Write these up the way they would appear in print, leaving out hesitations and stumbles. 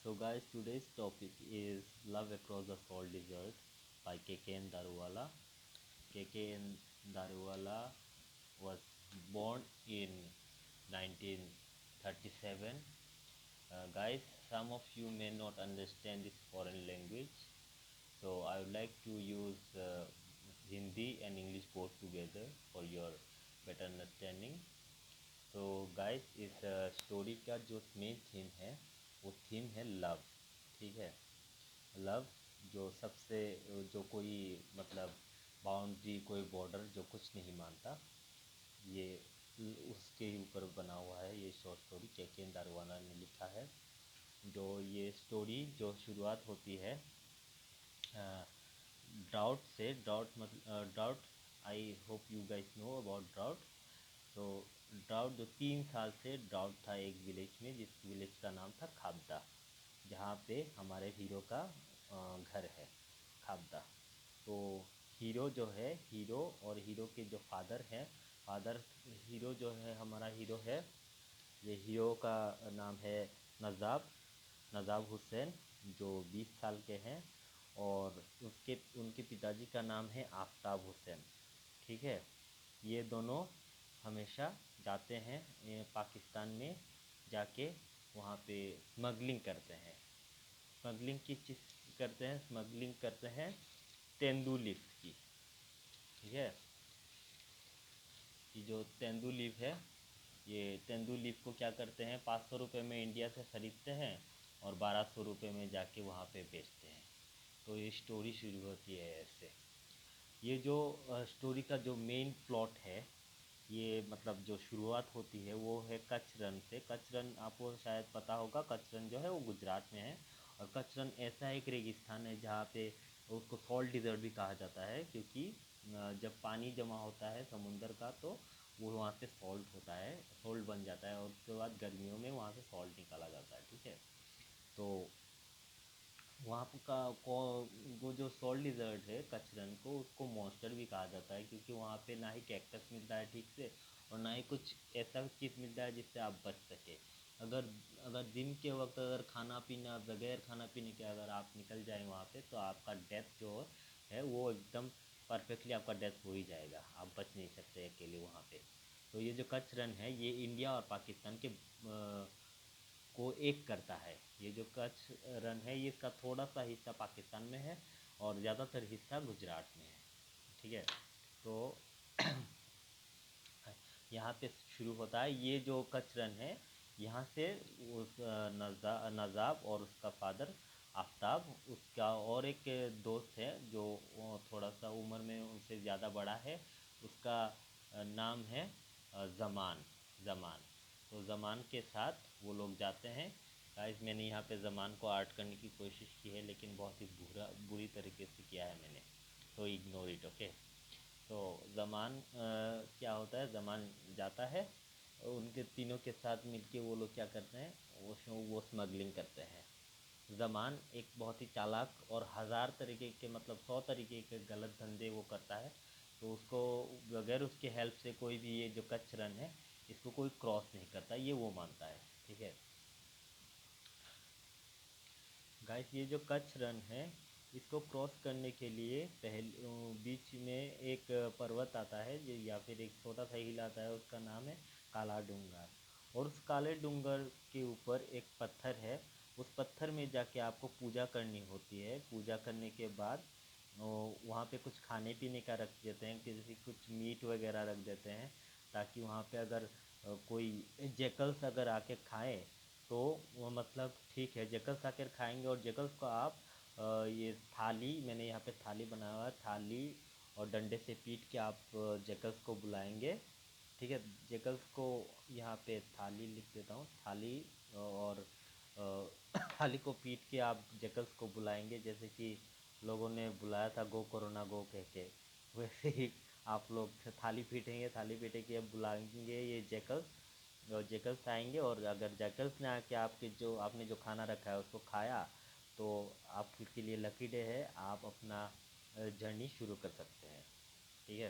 So guys, today's topic is Love Across the Salt Desert by KKN Daruwala. KKN Daruwala was born in 1937. Guys, some of you may not understand this foreign language, so I would like to use Hindi and English both together for your better understanding. तो guys इस story का जो main theme है वो theme है love. ठीक है, love जो सबसे जो कोई मतलब बाउंड्री कोई बॉर्डर जो कुछ नहीं मानता, ये उसके ही ऊपर बना हुआ है। ये शॉर्ट स्टोरी के दारवाना ने लिखा है। जो ये स्टोरी जो शुरुआत होती है ड्राउट से। Drought, I hope you guys know about drought. तो ड्राउट जो 3 साल से ड्राउट था एक विलेज में, जिस विलेज का नाम था खाबदा, जहाँ पे हमारे हीरो का घर है, खाबदा। तो हीरो जो है, हीरो और हीरो के जो फादर हैं, फादर हीरो जो है, हमारा हीरो है, ये हीरो का नाम है नज़ाब, नज़ाब हुसैन, जो 20 साल के हैं। और उनके पिताजी का नाम है आफ्ताब हुसैन। ठीक है, ये दोनों हमेशा जाते हैं पाकिस्तान में, जाके वहाँ पे स्मगलिंग करते हैं। स्मगलिंग की चीज़ करते हैं, स्मगलिंग करते हैं तेंदू लीफ की। ठीक है, ये जो तेंदू लीफ है, ये तेंदू लीफ को क्या करते हैं, 500 रुपये में इंडिया से ख़रीदते हैं और 1200 रुपये में जाके वहाँ पे बेचते हैं। तो ये स्टोरी शुरू होती है ऐसे। ये जो स्टोरी का जो मेन प्लॉट है, ये मतलब जो शुरुआत होती है वो है कच्छ रन से। कच्छ रन आपको शायद पता होगा, कच्छ रन जो है वो गुजरात में है। और कच्छ रन ऐसा एक रेगिस्तान है जहाँ पे उसको सॉल्ट डिज़र्ट भी कहा जाता है, क्योंकि जब पानी जमा होता है समुंदर का तो वो वहाँ से सॉल्ट होता है, सॉल्ट बन जाता है, और उसके बाद गर्मियों में वहाँ से सॉल्ट निकाला जाता है। ठीक है, तो वहाँ का वो जो सॉल्ट डिज़र्ट है कचरन को, उसको मॉन्स्टर भी कहा जाता है, क्योंकि वहाँ पे ना ही कैक्टस मिलता है ठीक से, और ना ही कुछ ऐसा चीज़ मिलता है जिससे आप बच सके। अगर अगर दिन के वक्त अगर खाना पीना बगैर खाना पीने के अगर आप निकल जाएं वहाँ पे, तो आपका डेथ जो है वो एकदम परफेक्टली आपका डेथ हो ही जाएगा, आप बच नहीं सकते अकेले वहाँ पे। तो ये जो कच्छ रन है, ये इंडिया और पाकिस्तान के को एक करता है। ये जो कच्छ रन है, ये इसका थोड़ा सा हिस्सा पाकिस्तान में है और ज़्यादातर हिस्सा गुजरात में है। ठीक है, तो यहाँ पे शुरू होता है ये जो कच्छ रन है, यहाँ से उस नज़ाब और उसका फादर आफ्ताब, उसका और एक दोस्त है जो थोड़ा सा उम्र में उनसे ज़्यादा बड़ा है, उसका नाम है ज़मान। ज़मान, तो ज़मान के साथ वो लोग जाते हैं। गाइस, मैंने यहाँ पे ज़मान को आर्ट करने की कोशिश की है, लेकिन बहुत ही बुरी तरीके से किया है मैंने, तो इग्नोर इट। ओके, तो ज़मान क्या होता है, ज़मान जाता है, उनके तीनों के साथ मिलके वो लोग क्या करते हैं, वो स्मगलिंग करते हैं। ज़मान एक बहुत ही चालाक और हज़ार तरीके के मतलब 100 तरीके के गलत धंधे वो करता है, तो उसको बगैर उसके हेल्प से कोई भी ये जो कच्छ रन है इसको कोई क्रॉस नहीं करता, ये वो मानता है। ठीक है गाइस, ये जो कच्छ रन है, इसको क्रॉस करने के लिए पहले बीच में एक पर्वत आता है या फिर एक छोटा सा हिल आता है, उसका नाम है काला डूंगर। और उस काले डूंगर के ऊपर एक पत्थर है, उस पत्थर में जाके आपको पूजा करनी होती है। पूजा करने के बाद वहाँ पे कुछ खाने पीने का रख देते हैं, जैसे कुछ मीट वगैरह रख देते हैं, ताकि वहाँ पे अगर कोई जैकल्स अगर आके खाए तो वो मतलब ठीक है, जैकल्स आकर खाएंगे। और जैकल्स को आप ये थाली, मैंने यहाँ पे थाली बनाया हुआ है, थाली और डंडे से पीट के आप जैकल्स को बुलाएंगे। ठीक है, जैकल्स को यहाँ पे थाली लिख देता हूँ, थाली और थाली को पीट के आप जैकल्स को बुलाएंगे, जैसे कि लोगों ने बुलाया था गो कोरोना गो कह के, वैसे ही आप लोग थाली पीटेंगे, थाली पीटे के अब बुलाएंगे ये जैकल्स, और जैकल्स आएंगे। और अगर जैकल्स ने आके आपके जो आपने जो खाना रखा है उसको खाया, तो आपके लिए लकी डे है, आप अपना जर्नी शुरू कर सकते हैं। ठीक है,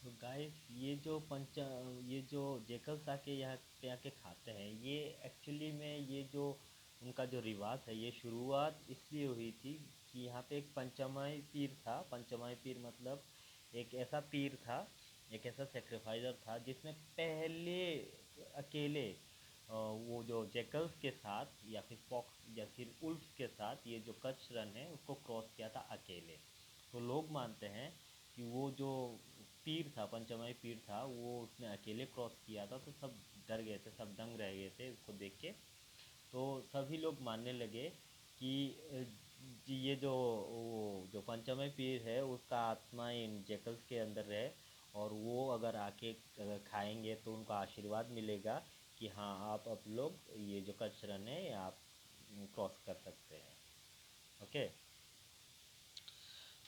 तो गाइस, ये जो जैकल्स आके यहाँ पे आके खाते हैं, ये एक्चुअली में ये जो उनका जो रिवाज है ये शुरुआत इसलिए हुई थी कि यहाँ पे एक पंचमाई पीर था। पंचमाई पीर मतलब एक ऐसा पीर था, एक ऐसा सेक्रीफाइजर था जिसने पहले अकेले वो जो जैकल्स के साथ या फिर फॉक्स या फिर उल्फ्स के साथ ये जो कच्छ रन है उसको क्रॉस किया था अकेले। तो लोग मानते हैं कि वो जो पीर था, पंचमाई पीर था, वो उसने अकेले क्रॉस किया था। तो सब डर गए थे, सब दंग रह गए थे उसको देख के। तो सभी लोग मानने लगे कि जी ये जो पंचमय पीर है उसका आत्मा इन जैकल्स के अंदर है, और वो अगर आके खाएंगे तो उनका आशीर्वाद मिलेगा कि हाँ आप अब लोग ये जो कच्छ रन है आप क्रॉस कर सकते हैं। ओके,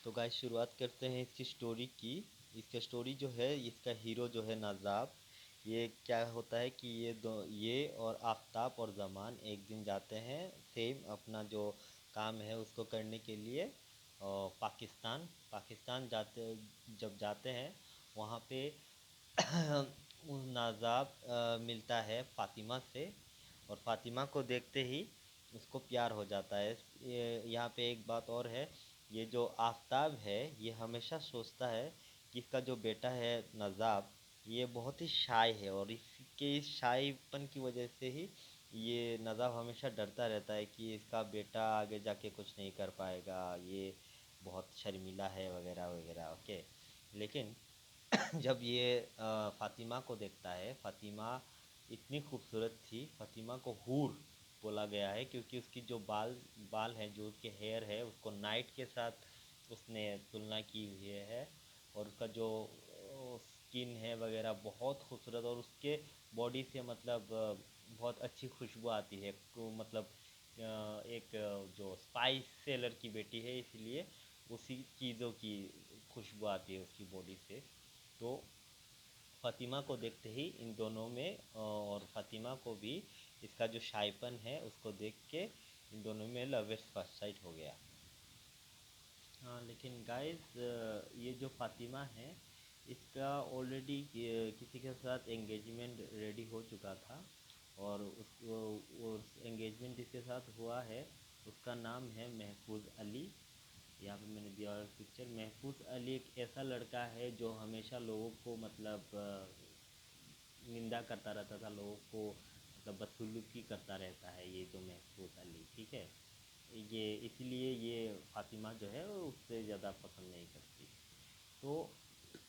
तो गाइस शुरुआत करते हैं इसकी स्टोरी की। इसका स्टोरी जो है, इसका हीरो जो है नाजाब, ये क्या होता है कि ये और आफताब और ज़मान एक दिन जाते हैं सेम अपना जो काम है उसको करने के लिए। और पाकिस्तान पाकिस्तान जब जाते हैं वहाँ पे नाजाब मिलता है फ़ातिमा से, और फ़ातिमा को देखते ही उसको प्यार हो जाता है। यहाँ पे एक बात और है, ये जो आफताब है ये हमेशा सोचता है कि इसका जो बेटा है नज़ाब ये बहुत ही शाय है, और इसके इस शायपन की वजह से ही ये नज़ाब हमेशा डरता रहता है कि इसका बेटा आगे जाके कुछ नहीं कर पाएगा, ये बहुत शर्मीला है वगैरह वगैरह। ओके, लेकिन जब ये फ़ातिमा को देखता है, फ़ातिमा इतनी खूबसूरत थी। फ़ातिमा को हूर बोला गया है क्योंकि उसकी जो बाल बाल हैं, जो उसके हेयर है, उसको नाइट के साथ उसने तुलना की हुई है। और उसका जो स्किन है वगैरह बहुत खूबसूरत, और उसके बॉडी से मतलब बहुत अच्छी खुशबू आती है। तो मतलब एक जो स्पाइस सेलर की बेटी है इसलिए उसी चीज़ों की खुशबू आती है उसकी बॉडी से। तो फ़ातिमा को देखते ही इन दोनों में और फ़ातिमा को भी इसका जो शायपन है उसको देख के इन दोनों में लव एट फर्स्ट साइट हो गया। हाँ, लेकिन गाइस ये जो फ़ातिमा है इसका ऑलरेडी किसी के साथ एंगेजमेंट रेडी हो चुका था, और उस एंगेजमेंट जिसके साथ हुआ है उसका नाम है महफूज अली। यहाँ पे मैंने दिया हुआ पिक्चर। महफूज अली एक ऐसा लड़का है जो हमेशा लोगों को मतलब निंदा करता रहता था, लोगों को मतलब बदसलूकी करता रहता है ये जो महफूज अली, ठीक है। ये इसलिए ये फ़ातिमा जो है वो उससे ज़्यादा पसंद नहीं करती। तो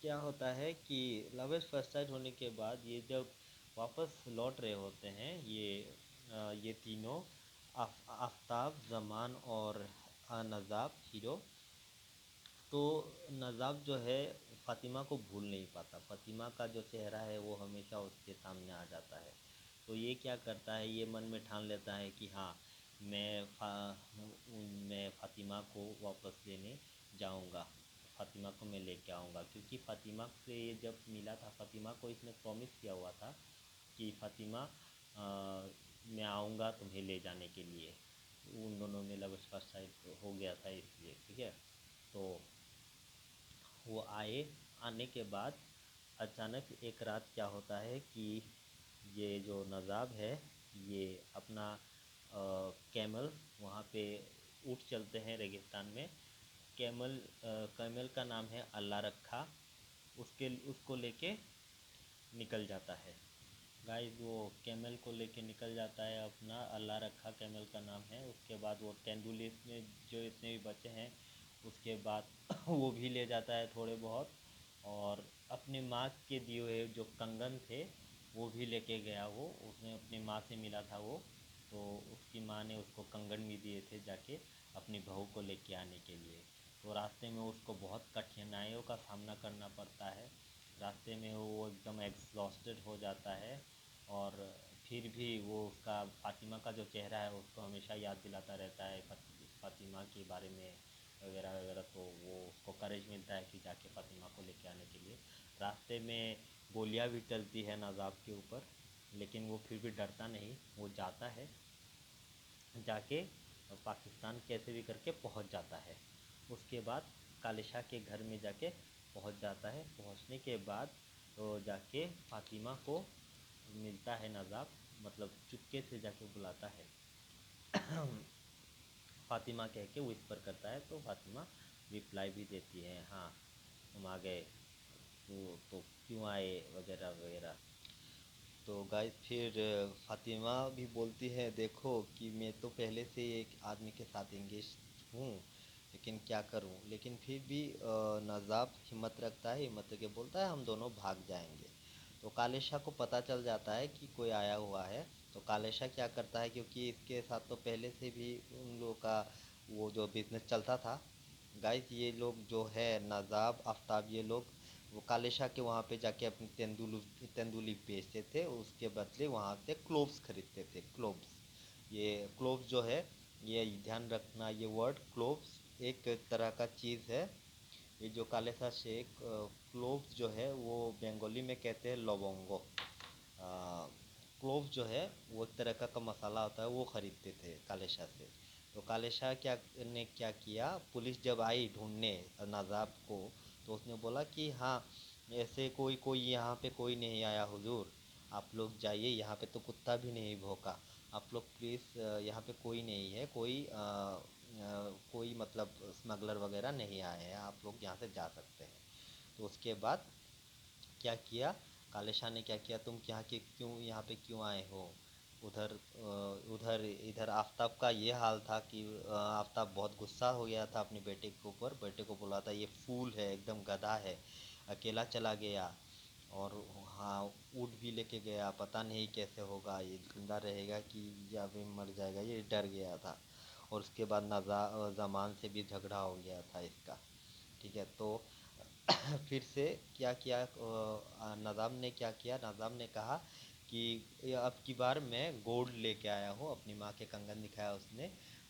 क्या होता है कि लव एट फर्स्ट साइट होने के बाद ये जब वापस लौट रहे होते हैं ये तीनों, आफताब, ज़मान और नज़ाब हीरो। तो नज़ाब जो है फ़ातिमा को भूल नहीं पाता। फ़ातिमा का जो चेहरा है वो हमेशा उसके सामने आ जाता है। तो ये क्या करता है, ये मन में ठान लेता है कि हाँ मैं फ़ातिमा को वापस लेने जाऊंगा, फ़ातिमा को मैं लेके आऊँगा। क्योंकि फ़ातिमा से ये जब मिला था, फ़ातिमा को इसने प्रॉमिस किया हुआ था कि फ़ातिमा मैं आऊँगा तुम्हें ले जाने के लिए। उन दोनों में लव एट फर्स्ट साइट हो गया था इसलिए, ठीक है। तो वो आने के बाद अचानक एक रात क्या होता है कि ये जो नज़ाब है ये अपना कैमल वहाँ पे ऊँट चलते हैं रेगिस्तान में। कैमल का नाम है अल्लाह रखा। उसको लेके निकल जाता है। गाइस वो कैमल को लेके निकल जाता है, अपना अल्लाह रखा कैमल का नाम है। उसके बाद वो तेंदुलिस में जो इतने भी बच्चे हैं उसके बाद वो भी ले जाता है थोड़े बहुत, और अपनी माँ के दिए हुए जो कंगन थे वो भी लेके गया। वो उसने अपनी माँ से मिला था वो, तो उसकी माँ ने उसको कंगन भी दिए थे जाके अपनी बहू को लेके आने के लिए। तो रास्ते में उसको बहुत कठिनाइयों का सामना करना पड़ता है। रास्ते में वो एकदम एग्जॉस्टेड हो जाता है, और फिर भी वो उसका फ़ातिमा का जो चेहरा है उसको हमेशा याद दिलाता रहता है फ़ातिमा के बारे में वगैरह वगैरह। तो वो उसको करेज मिलता है कि जाके फ़ातिमा को लेके आने के लिए। रास्ते में गोलियां भी चलती है नाजाब के ऊपर, लेकिन वो फिर भी डरता नहीं, वो जाता है। जाके पाकिस्तान कैसे भी करके पहुंच जाता है। उसके बाद कालिशा के घर में जाके पहुंच जाता है। पहुंचने के बाद तो जाके फ़ातिमा को मिलता है नज़ाब, मतलब चुपके से जाके बुलाता है। फातिमा कह के विस्पर करता है, तो फातिमा रिप्लाई भी देती है, हाँ हम आ गए, तो क्यों आए वगैरह वगैरह। तो गाइस फिर फातिमा भी बोलती है, देखो कि मैं तो पहले से एक आदमी के साथ इंगेज हूँ, लेकिन क्या करूँ। लेकिन फिर भी नज़ाब हिम्मत रखता है, हिम्मत रख के बोलता है हम दोनों भाग जाएंगे। तो काले शाह को पता चल जाता है कि कोई आया हुआ है। तो काले शाह क्या करता है, क्योंकि इसके साथ तो पहले से भी उन लोगों का वो जो बिज़नेस चलता था। गाइस ये लोग जो है नज़ाब आफ्ताब, ये लोग वो काले शाह के वहाँ पे जाके अपनी तेंदुली बेचते थे, उसके बदले वहाँ से क्लोव्स खरीदते थे। क्लोव्स, ये क्लोव्स जो है, ये ध्यान रखना, ये वर्ड क्लोव्स एक तरह का चीज़ है। ये जो काले शाह शेख क्लोव्स जो है वो बंगाली में कहते हैं लवंगो। क्लोव जो है वो एक तरह का मसाला होता है, वो ख़रीदते थे काले शाह से। तो काले शाह क्या किया, पुलिस जब आई ढूंढने नज़ाब को, तो उसने बोला कि हाँ ऐसे कोई कोई यहाँ पे कोई नहीं आया हुजूर, आप लोग जाइए, यहाँ पे तो कुत्ता भी नहीं भौंका, आप लोग प्लीज़, यहाँ पे कोई नहीं है, कोई मतलब स्मगलर वगैरह नहीं आए हैं, आप लोग यहाँ से जा सकते हैं। तो उसके बाद क्या किया, काले शाह ने क्या किया, तुम यहाँ पे क्यों आए हो। उधर इधर आफताब का ये हाल था कि आफताब बहुत गुस्सा हो गया था अपने बेटे के ऊपर। बेटे को बोला था ये फूल है, एकदम गधा है, अकेला चला गया, और हाँ ऊँट भी लेके गया, पता नहीं कैसे होगा, ये जिंदा रहेगा कि या भी मर जाएगा, ये डर गया था। और उसके बाद जमान से भी झगड़ा हो गया था इसका। ठीक है, तो फिर से क्या किया, नज़ाम ने क्या किया, नज़ाम ने कहा कि अब की बार मैं गोल्ड लेके आया हूँ, अपनी माँ के कंगन दिखाया उसने।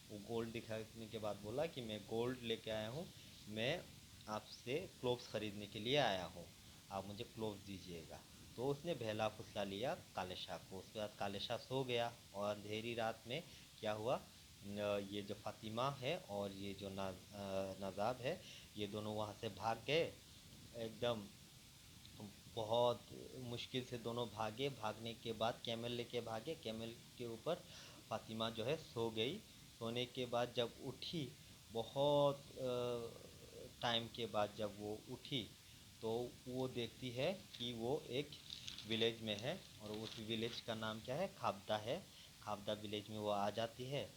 वो गोल्ड दिखाने के बाद बोला कि मैं गोल्ड लेके आया हूँ, मैं आपसे क्लोव्स ख़रीदने के लिए आया हूँ, आप मुझे क्लोव्स दीजिएगा। तो उसने बहला फुसला लिया काले शाह को। उसके बाद काले शाह सो गया, और अंधेरी रात में क्या हुआ, ये जो फातिमा है और ये जो नज़ाब है, ये दोनों वहाँ से भाग गए एकदम। बहुत मुश्किल से दोनों भागे, भागने के बाद कैमल लेके भागे, कैमल के ऊपर फातिमा जो है सो गई। सोने के बाद जब उठी, बहुत टाइम के बाद जब वो उठी, तो वो देखती है कि वो एक विलेज में है, और उस विलेज का नाम क्या है, खाबदा है। खाबदा विलेज में वो आ जाती है।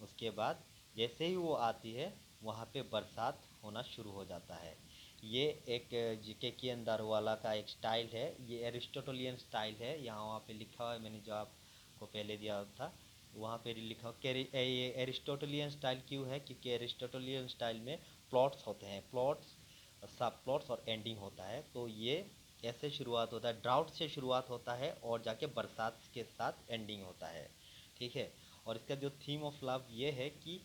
उसके बाद जैसे ही वो आती है, वहाँ पे बरसात होना शुरू हो जाता है। ये एक जीके के अंदर वाला का एक स्टाइल है, ये एरिस्टोटलियन स्टाइल है। यहाँ वहाँ पे लिखा हुआ है, मैंने जो आपको पहले दिया था वहाँ पे लिखा हुआ ये एरिस्टोटलियन स्टाइल क्यों है, क्योंकि एरिस्टोटलियन स्टाइल में प्लॉट्स होते हैं, प्लॉट्स, सब प्लॉट्स और एंडिंग होता है। तो ये ऐसे शुरुआत होता है, ड्राउट से शुरुआत होता है और जाके बरसात के साथ एंडिंग होता है। ठीक है, और इसका जो थीम ऑफ लव ये है कि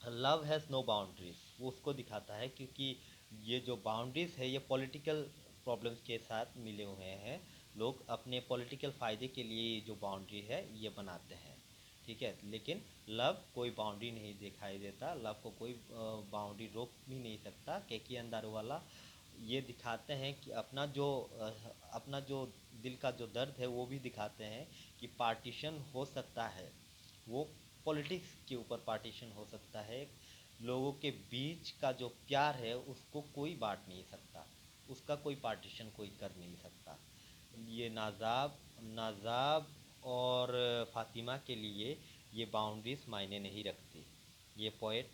लव हैज़ नो बाउंड्रीज, वो उसको दिखाता है, क्योंकि ये जो बाउंड्रीज है ये पॉलिटिकल प्रॉब्लम्स के साथ मिले हुए हैं। लोग अपने पॉलिटिकल फ़ायदे के लिए ये जो बाउंड्री है ये बनाते हैं। ठीक है, लेकिन लव कोई बाउंड्री नहीं दिखाई देता, लव को कोई बाउंड्री रोक भी नहीं सकता। केकी अंदर वाला ये दिखाते हैं कि अपना जो दिल का जो दर्द है वो भी दिखाते हैं कि पार्टीशन हो सकता है, वो पॉलिटिक्स के ऊपर पार्टीशन हो सकता है। लोगों के बीच का जो प्यार है उसको कोई बांट नहीं सकता, उसका कोई पार्टीशन कोई कर नहीं सकता। ये नाजाब नाजाब और फातिमा के लिए ये बाउंड्रीज मायने नहीं रखती। ये पोएट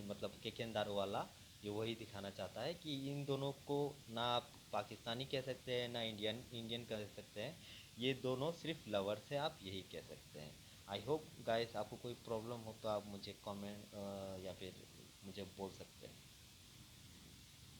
मतलब के अंदारो वाला ये वही दिखाना चाहता है कि इन दोनों को ना आप पाकिस्तानी कह सकते हैं, ना इंडियन कह सकते हैं, ये दोनों सिर्फ लवर्स हैं, आप यही कह सकते हैं। आई होप गाइस आपको कोई प्रॉब्लम हो तो आप मुझे कमेंट या फिर मुझे बोल सकते हैं।